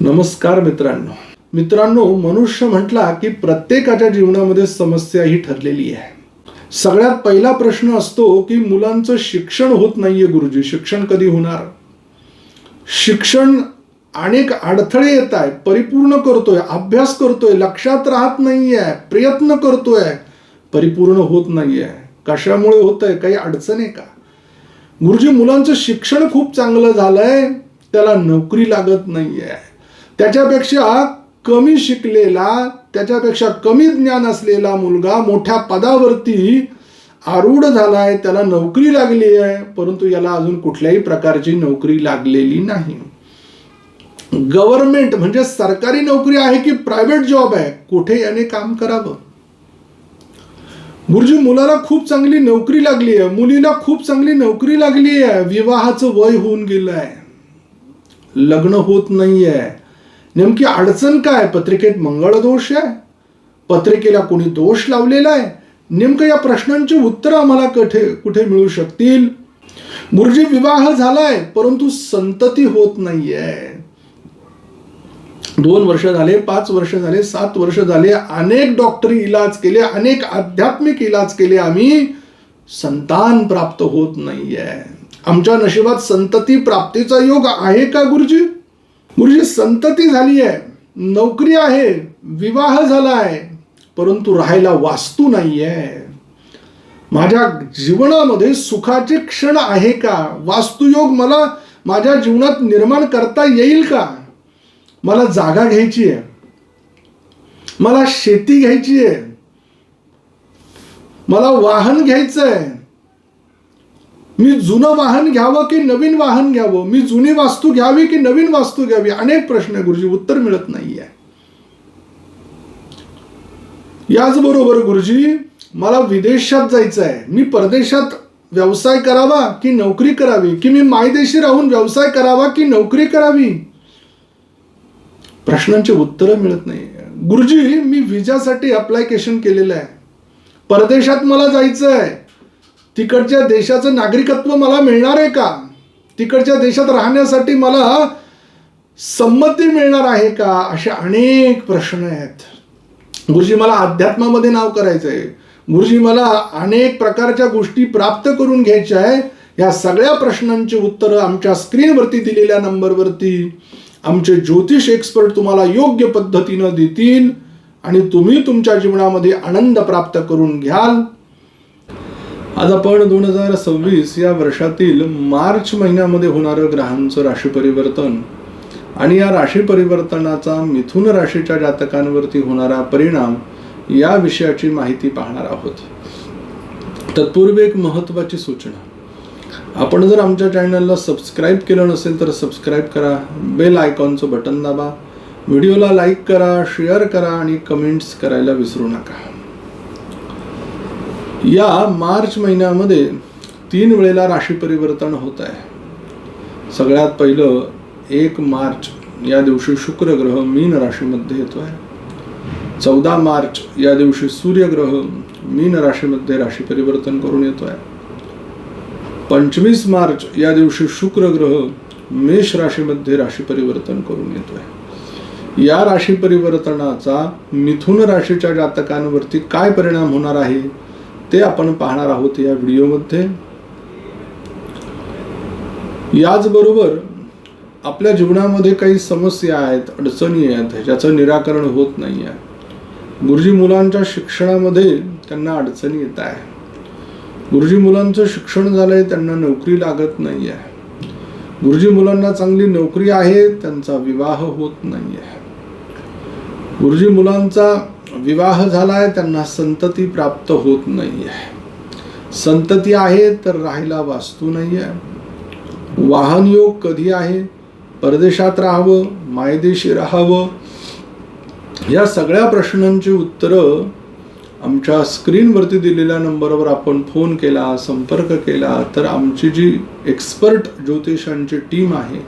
नमस्कार मित्रांनो, मनुष्य म्हटला की प्रत्येकाच्या जीवनामध्ये समस्या ही ठरलेली आहे. सगळ्यात पहिला प्रश्न असतो की मुलांचं शिक्षण होत नाहीये. गुरुजी, शिक्षण कधी होणार? शिक्षण अनेक अडथळे येत आहे. परिपूर्ण करतोय, अभ्यास करतोय, लक्षात राहत नाहीये, प्रयत्न करतोय, परिपूर्ण होत नाहीये. कशामुळे होतंय? काही अडचण आहे का? गुरुजी, मुलांचं शिक्षण खूप चांगलं झालंय, त्याला नोकरी लागत नाहीये. त्याच्यापेक्षा कमी शिकलेला, त्याच्यापेक्षा कमी ज्ञान असलेला मुलगा मोठ्या पदावरती आरूढ झालाय, त्याला नोकरी लागली आहे, परंतु याला अजून कुठल्याही प्रकारची नोकरी लागलेली नाही. गव्हर्नमेंट म्हणजे सरकारी नोकरी आहे की प्रायव्हेट जॉब आहे, कुठे याने काम करावं? गुरुजी, मुलाला खूप चांगली नोकरी लागली आहे, मुलीला खूप चांगली नोकरी लागली आहे, विवाहाचं वय होऊन गेलंय, लग्न होत नाहीये. नेमकी अडचण काय? पत्रिकेत मंगळ दोष आहे, पत्रिकेला कोणी दोष लावलेला आहे? नेमकं या प्रश्नांची उत्तर आम्हाला कुठे मिळू शकतील? गुरुजी, विवाह झालाय परंतु संतती होत नाहीये. 2 वर्ष झाले, 5 वर्ष झाले, 7 वर्ष झाले, अनेक डॉक्टरी इलाज केले, अनेक आध्यात्मिक इलाज केले, आम्ही संतान प्राप्त होत नाहीये. आमच्या नशिबात संतती प्राप्तीचा योग आहे का गुरुजी? गुरुजी, संतती झाली आहे, नोकरी आहे, विवाह झालाय, परंतु राहायला वास्तू नाहीये. माझ्या जीवनामध्ये सुखाचे क्षण आहे का? वास्तुयोग मला माझ्या जीवनात निर्माण करता येईल का? मला जागा घ्यायची आहे, मला शेती घ्यायची आहे, मला वाहन घ्यायचं आहे. मी जुनं वाहन घ्यावं की नवीन वाहन घ्यावं? मी जुनी वास्तू घ्यावी की नवीन वास्तू घ्यावी? अनेक प्रश्न गुरुजी, उत्तर मिळत नाहीये. याचबरोबर गुरुजी, मला विदेशात जायचं आहे, मी परदेशात व्यवसाय करावा की नोकरी करावी? की मी मायदेशी राहून व्यवसाय करावा की नोकरी करावी? प्रश्नांची उत्तरं मिळत नाही. गुरुजी, मी विजासाठी अप्लायकेशन केलेलं आहे, परदेशात मला जायचं आहे, तिकडच्या देशाचं नागरिकत्व मला मिळणार आहे का? तिकडच्या देशात राहण्यासाठी मला संमती मिळणार आहे का? असे अनेक प्रश्न आहेत. गुरुजी, मला अध्यात्मामध्ये नाव करायचंय, गुरुजी मला अनेक प्रकारच्या गोष्टी प्राप्त करून घ्यायच्या आहे. या सगळ्या प्रश्नांची उत्तरं आमच्या स्क्रीनवरती दिलेल्या नंबरवरती आमचे ज्योतिष एक्सपर्ट तुम्हाला योग्य पद्धतीनं देतील आणि तुम्ही तुमच्या जीवनामध्ये आनंद प्राप्त करून घ्याल. आज आपण 2026 या वर्षातील मार्च महिन्यामध्ये होणारं ग्रहांचं राशी परिवर्तन आणि या राशी परिवर्तनाचा मिथुन राशीच्या जातकांवरती होणारा परिणाम या विषयाची माहिती पाहणार आहोत. तत्पूर्वी एक महत्त्वाची सूचना, आपण जर आमच्या चॅनलला सबस्क्राईब केलं नसेल तर सबस्क्राईब करा, बेल आयकॉनचं बटन दाबा, व्हिडिओला लाईक करा, शेअर करा आणि कमेंट्स करायला विसरू नका. या मार्च महिन्यामध्ये 3 वेळेला राशी परिवर्तन होत आहे. सगळ्यात पहिलं 1 मार्च या दिवशी शुक्र ग्रह मीन राशीमध्ये येतोय. 14 मार्च या दिवशी सूर्यग्रह मीन राशीमध्ये राशी परिवर्तन करून येतोय. 25 मार्च या दिवशी शुक्र ग्रह मेष राशीमध्ये राशी परिवर्तन करून येतोय. या राशी परिवर्तनाचा मिथुन राशीच्या जातकांवरती काय परिणाम होणार आहे ते आपण पाहणार आहोत या व्हिडिओमध्ये. याचबरोबर आपल्या जीवनामध्ये काही समस्या आहेत, अडचणी आहेत, ह्याचं निराकरण होत नाही आहे. गुरुजी, मुलांच्या शिक्षणामध्ये त्यांना अडचणी येत आहे. गुरुजी, मुलांचं शिक्षण झालंय, त्यांना नोकरी लागत नाही आहे. गुरुजी, मुलांना चांगली नोकरी आहे, त्यांचा विवाह होत नाही आहे. गुरुजी, मुलांचा विवाह झालाय, त्यांना संतती प्राप्त होत नाही आहे. संतती आहे तर राहायला वास्तू नाही आहे. वाहन योग कधी आहे? परदेशात राहावं, मायदेशी राहावं? या सगळ्या प्रश्नांची उत्तरं आमच्या स्क्रीनवरती दिलेल्या नंबरवर आपण फोन केला, संपर्क केला तर आमची जी एक्सपर्ट ज्योतिषांची टीम आहे,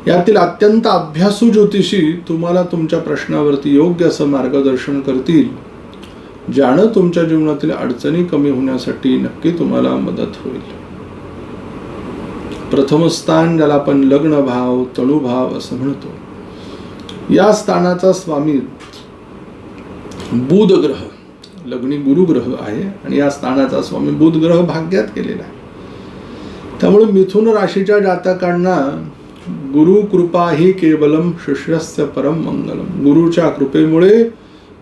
यातील अत्यंत अभ्यासू ज्योतिषी तुम्हाला तुमच्या प्रश्नावरती योग्य असं मार्गदर्शन करतील, ज्यानं तुमच्या जीवनातील अडचणी कमी होण्यासाठी नक्की तुम्हाला मदत होईल. प्रथम स्थान ज्याला आपण लग्न भाव, तणुभाव असं म्हणतो, या स्थानाचा स्वामी बुध ग्रह, लग्नी गुरु ग्रह आहे आणि या स्थानाचा स्वामी बुध ग्रह भाग्यात केलेला आहे. त्यामुळे मिथुन राशीच्या जातकांना गुरु कृपा ही केवलम शिष्यस्य परम मंगलम. गुरुच्या कृपेमुळे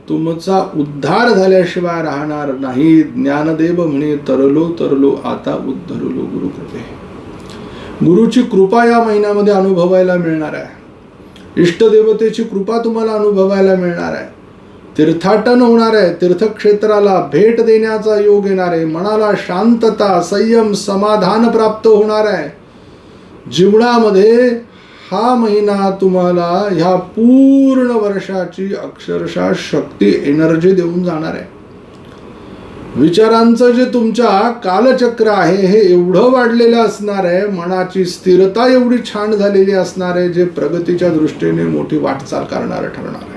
तुमचा उद्धार झाल्याशिवाय राहणार नाही. ज्ञानदेव म्हणे तरलो तरलो आता उद्धरलो गुरु कृपे. गुरुची कृपा या महिन्यामध्ये अनुभवायला मिळणार आहे. इष्टदेवतेची कृपा तुम्हाला अनुभवायला मिळणार आहे. तीर्थाटन होणार आहे. तीर्थक्षेत्राला भेट देण्याचा योग येणार आहे. मनाला शांतता, संयम, समाधान प्राप्त होणार आहे. जीवनामध्ये हा महिना तुम्हाला ह्या पूर्ण वर्षाची अक्षरशः शक्ती, एनर्जी देऊन जाणार आहे. विचारांचं जे तुमच्या कालचक्र आहे हे एवढं वाढलेलं असणार आहे. मनाची स्थिरता एवढी छान झालेली असणार आहे, जे प्रगतीच्या दृष्टीने मोठी वाटचाल करणारं ठरणार आहे.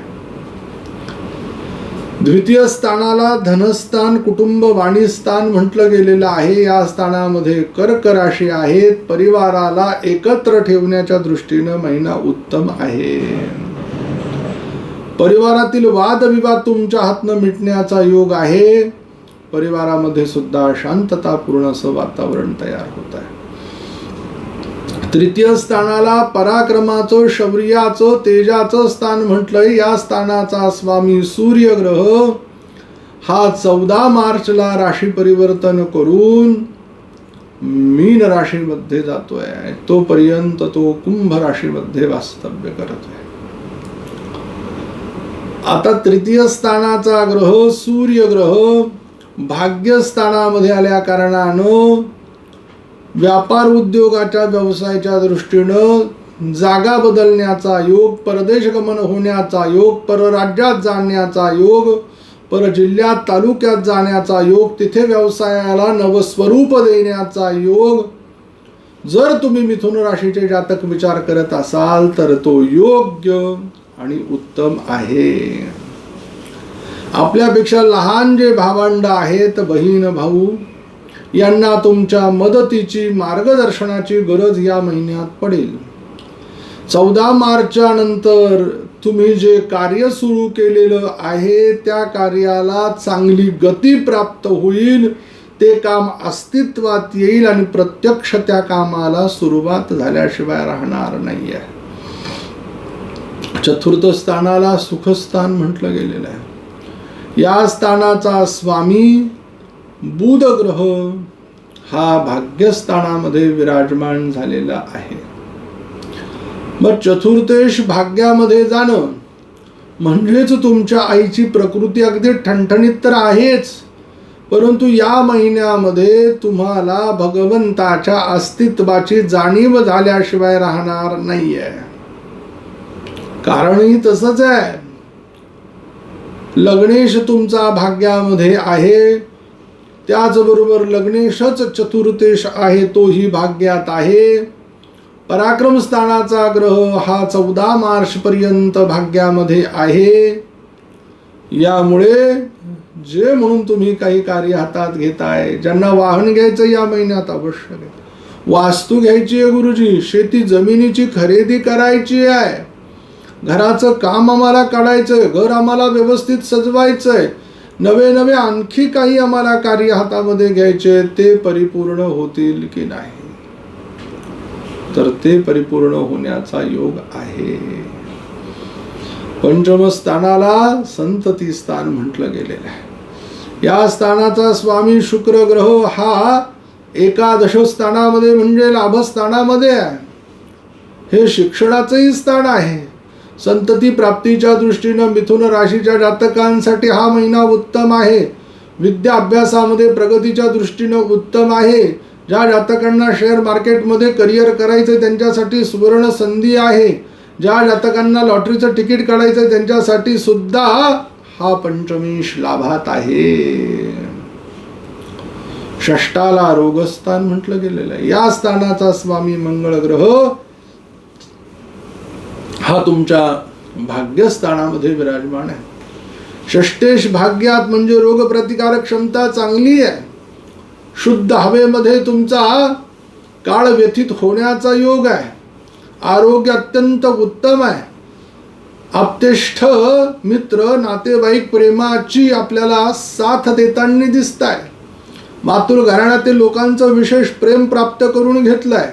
द्वितीय स्थानाला धनस्थान, कुटुंब, वाणीस्थान म्हटलं गेलेलं आहे. या स्थानामध्ये कर्क राशी आहेत. परिवाराला एकत्र ठेवण्याच्या दृष्टीनं महिना उत्तम आहे. परिवारातील वादविवाद तुमच्या हातनं मिटण्याचा योग आहे. परिवारामध्ये सुद्धा शांततापूर्ण असं वातावरण तयार होत आहे. तृतीय स्थानाला पराक्रमाचं, शौर्याचं, तेजाचं स्थान म्हटलंय. या स्थानाचा स्वामी सूर्य ग्रह हा 14 मार्चला राशी परिवर्तन करून मीन राशीमध्ये जातोय. तोपर्यंत तो कुंभ राशीमध्ये वास्तव्य करतोय. आता तृतीय स्थानाचा ग्रह सूर्य ग्रह भाग्यस्थानामध्ये आल्या कारणानं व्यापार उद्योगाच्या व्यवसायाच्या दृष्टीनं जागा बदलण्याचा योग, परदेश गमन होण्याचा योग, परराज्यात जाण्याचा योग, परजिल्ह्यात तालुक्यात जाण्याचा योग, तिथे व्यवसायाला नवस्वरूप देण्याचा योग. जर तुम्ही मिथुन राशीचे जातक विचार करत असाल तर तो योग्य आणि उत्तम आहे. आपल्यापेक्षा लहान जे भावंड आहेत, बहीण भाऊ, यांना तुमच्या मदतीची, मार्गदर्शनाची गरज या महिन्यात पडेल. 14 मार्चच्या नंतर तुम्ही जे कार्य सुरू केलेलं आहे त्या कार्याला चांगली गती प्राप्त होईल. ते काम अस्तित्वात येईल आणि प्रत्यक्ष त्या कामाला सुरुवात झाल्याशिवाय राहणार नाहीये. चतुर्थ स्थानाला सुखस्थान म्हटलं गेलेलं आहे. या स्थानाचा स्वामी बुध ग्रह हा भाग्यस्थानामध्ये विराजमान झालेला आहे. मग चतुर्थेश भाग्यामध्ये जाणं म्हणजेच तुमच्या आईची प्रकृती अगदी ठणठणीत तर आहेच, परंतु या महिन्यामध्ये तुम्हाला भगवंताच्या अस्तित्वाची जाणीव झाल्याशिवाय राहणार नाहीये. कारणही तसंच आहे. लग्नेश तुमचा भाग्यामध्ये आहे, त्याचबरोबर लग्नेशच चतुर्थेश आहे, तोही भाग्यात आहे. पराक्रम स्थानाचा ग्रह हा 14 मार्च पर्यंत भाग्यामध्ये आहे. यामुळे जे म्हणून तुम्ही काही कार्य हातात घेताय, ज्यांना वाहन घ्यायचं या महिन्यात अवश्य घ्या. वास्तू घ्यायची आहे गुरुजी, शेती जमिनीची खरेदी करायची आहे, घराचं काम आम्हाला काढायचंय, घर आम्हाला व्यवस्थित सजवायचंय, नवे नवे आणखी काही आम्हाला कार्य हातामध्ये घ्यायचे, ते परिपूर्ण होतील की नाही? तर ते परिपूर्ण होण्याचा योग आहे. पंचम स्थानाला संतती स्थान म्हटलं गेलेलं आहे. या स्थानाचा स्वामी शुक्र ग्रह हा एकादश स्थानामध्ये म्हणजे लाभस्थानामध्ये आहे. हे शिक्षणाचंही स्थान आहे. संतती प्राप्तीच्या दृष्टीनं मिथुन राशीच्या जातकांसाठी हा महिना उत्तम आहे. विद्या अभ्यासामध्ये प्रगतीच्या दृष्टीनं उत्तम आहे. ज्या जातकांना शेअर मार्केटमध्ये करिअर करायचं त्यांच्यासाठी सुवर्ण संधी आहे. ज्या जातकांना लॉटरीचं तिकीट काढायचं त्यांच्यासाठी सुद्धा हा पंचमेश लाभात आहे. षष्ठाला रोगस्थान म्हटलं गेलेलं आहे. या स्थानाचा स्वामी मंगळ ग्रह हा तुमच्या भाग्यस्थानामध्ये विराजमान आहे. षष्ठेश भाग्यात म्हणजे रोग प्रतिकारक क्षमता चांगली आहे. शुद्ध हवेमध्ये तुमचा काळ व्यतीत होण्याचा योग आहे. आरोग्य अत्यंत उत्तम आहे. आप्तेष्ठ मित्र नातेवाईक प्रेमाची आपल्याला साथ देताना दिसताय. मातृ घराण्यातील लोकांचं विशेष प्रेम प्राप्त करून घेतलंय.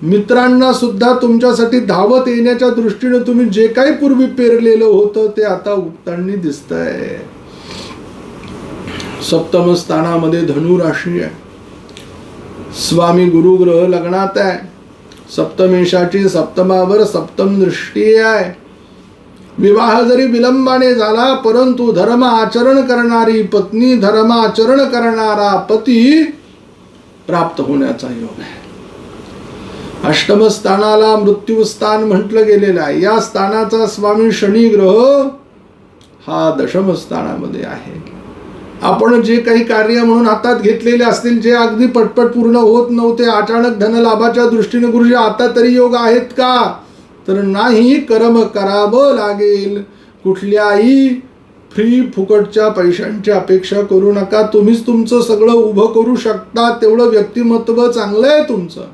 मित्रांना सुद्धा तुमच्यासाठी धावत येण्याच्या दृष्टीने तुम्ही जे काही पूर्वी पेरलेलं होतं ते आता उगताना दिसतंय. सप्तम स्थानामध्ये धनु राशी आहे. स्वामी गुरु ग्रह लग्नात आहे. सप्तमेशाची सप्तमावर सप्तम दृष्टी आहे. विवाह जरी विलंबाने झाला परंतु धर्म आचरण करणारी पत्नी, धर्म आचरण करणारा पती प्राप्त होण्याचा योग आहे. अष्टम स्थानाला मृत्यू स्थान म्हटलं गेलेलं आहे. या स्थानाचा स्वामी शनी ग्रह हा दशम स्थानामध्ये आहे. आपण जे काही कार्य म्हणून हातात घेतलेले असतील, जे अगदी पटपट पूर्ण होत नव्हते, अचानक धनलाभाच्या दृष्टीने गुरुजी आता तरी योग आहेत का, तर नाही. कर्म करावं लागेल. कुठल्याही फ्री फुकटच्या पैशांची अपेक्षा करू नका. तुम्हीच तुमचं सगळं उभं करू शकता तेवढं व्यक्तिमत्व चांगलं आहे तुमचं.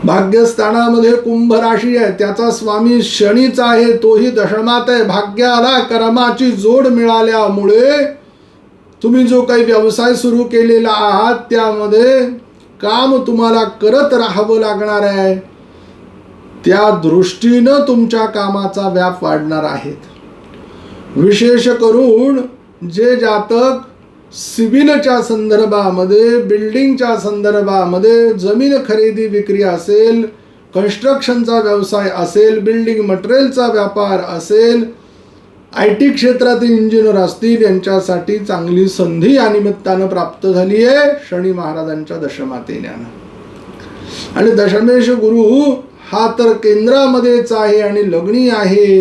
भाग्यस्थानामध्ये कुंभ राशी आहे. त्याचा स्वामी शनीच आहे. तोही दशमात आहे. भाग्याला कर्माची जोड मिळाल्यामुळे तुम्ही जो काही व्यवसाय सुरू केलेला आहात त्यामध्ये काम तुम्हाला करत राहावं लागणार आहे. त्या दृष्टीनं तुमच्या कामाचा व्याप वाढणार आहेत. विशेष करून जे जातक सिव्हिलच्या संदर्भामध्ये, बिल्डिंगच्या संदर्भामध्ये, जमीन खरेदी विक्री असेल, कन्स्ट्रक्शनचा व्यवसाय असेल, बिल्डिंग मटेरियलचा व्यापार असेल, IT क्षेत्रातील इंजिनियर असतील, यांच्यासाठी चांगली संधी या निमित्तानं प्राप्त झाली आहे शनी महाराजांच्या दशमात येण्यानं. आणि दशमेश गुरु हा तर केंद्रामध्येच आहे आणि लग्नी आहे.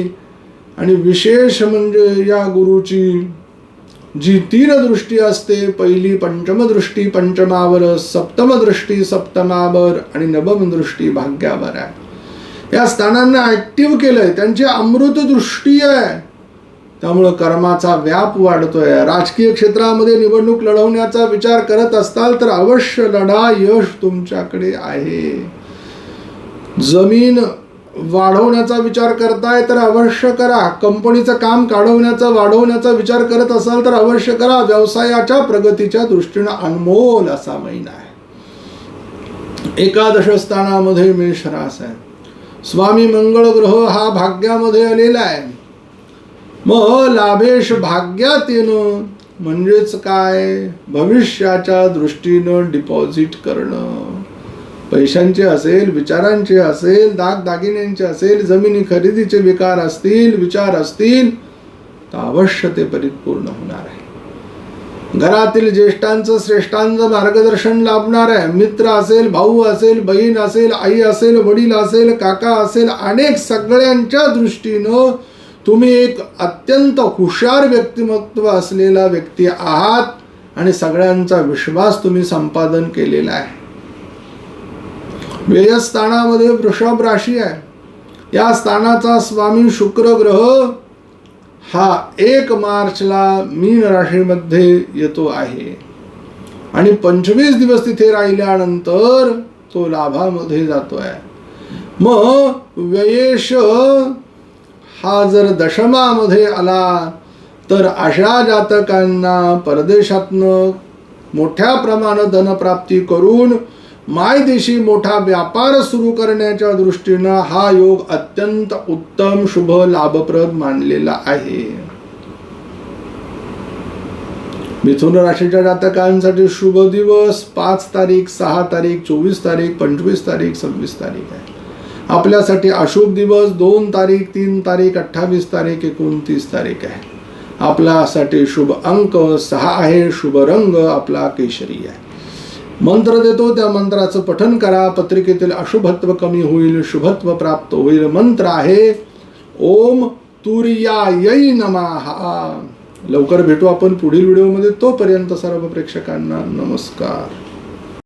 आणि विशेष म्हणजे या गुरुची जी 3 दृष्टी असते, पहिली पंचम दृष्टी पंचमावर, सप्तम दृष्टी सप्तमावर आणि नवम दृष्टी भाग्यावर आहे. या स्थानांना ऍक्टिव्ह केलंय. त्यांची अमृत दृष्टी आहे. त्यामुळं कर्माचा व्याप वाढतोय. राजकीय क्षेत्रामध्ये निवडणूक लढवण्याचा विचार करत असताल तर अवश्य लढा. यश तुमच्याकडे आहे. जमीन वाढवण्याचा विचार करताय तर अवश्य करा. कंपनीचं काम वाढवण्याचा विचार करत असाल तर अवश्य करा. व्यवसायाच्या प्रगतीच्या दृष्टीने अनमोल असा महिना आहे. एकादश स्थानामध्ये मेष रास आहे. स्वामी मंगळ ग्रह हा भाग्यामध्ये आलेला आहे. मग लाभेश भाग्यात येणं म्हणजेच काय, भविष्याच्या दृष्टीनं डिपॉझिट करणं. पैशांचे असेल, विचारांचे असेल, दागदागिन्यांचे असेल, जमिनी खरेदीचे विचार असतील तर अवश्य ते परिपूर्ण होणार आहे. घरातील ज्येष्ठांचं श्रेष्ठांचं मार्गदर्शन लाभणार आहे. मित्र असेल, भाऊ असेल, बहीण असेल, आई असेल, वडील असेल, काका असेल, अनेक सगळ्यांच्या दृष्टीनं तुम्ही एक अत्यंत हुशार व्यक्तिमत्व असलेला व्यक्ती आहात आणि सगळ्यांचा विश्वास तुम्ही संपादन केलेला आहे. व्ययस्थानामध्ये वृषभ राशी आहे. या स्थानाचा स्वामी शुक्र ग्रह हा 1 मार्चला मीन राशीमध्ये येतो आहे आणि 25 दिवस तिथे राहिल्यानंतर तो लाभामध्ये जातोय. मग व्ययेश हा जर दशमामध्ये आला तर अशा जातकांना परदेशातनं मोठ्या प्रमाणात धनप्राप्ती करून मायदेशी मोठा व्यापार सुरू करण्याच्या दृष्टीनं हा योग अत्यंत उत्तम, शुभ, लाभप्रद मानलेला आहे. मिथुन राशीच्या जातकांसाठी शुभ दिवस 5 तारीख, 6 तारीख, 24 तारीख, 25 तारीख, 26 तारीख आहे. आपल्यासाठी अशुभ दिवस 2 तारीख, 3 तारीख, 28 तारीख, 29 तारीख आहे. आपल्यासाठी शुभ अंक 6 आहे. शुभ रंग आपला केशरी आहे. मंत्र देतो, त्या मंत्राचं पठन करा. पत्रिकेतील अशुभत्व कमी होईल, शुभत्व प्राप्त होईल. मंत्र आहे ओम तुर्यायै नमः. लवकर भेटू आपण पुढील व्हिडिओमध्ये. तोपर्यंत सर्व प्रेक्षकांना नमस्कार.